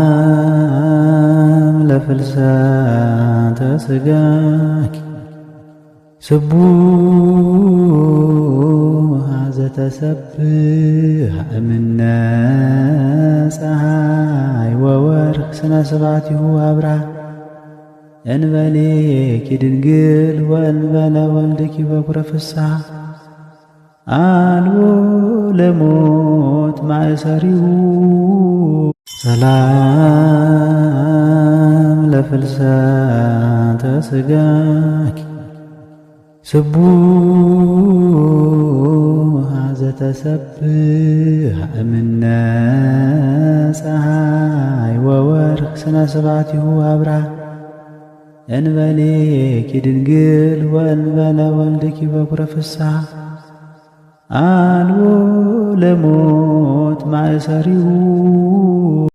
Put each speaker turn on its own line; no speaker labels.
ሰላም ለፍልሰተ ሥጋኪ ስቡሕ ዘተሰብሐ እምነ ፀሐይ ወወርኅ ስነ ስብሐቲሁ አብርሃ እንበሌኪ ድንግል ወእንበለ ወልድኪ በኵረ ፍስሐ አልቦ ለሞት ማእሰሪሁ ሰላም ለፍልሰተ ሥጋኪ ስቡሕ ዘተሰብሐ እምነ ፀሐይ ወወርኅ ስነ ስብሐቲሁ አብርሃ እንበሌኪ ድንግል ወእንበለ ወልድኪ በኵረ ፍስሐ አልቦ ለሞት ማእሰሪሁ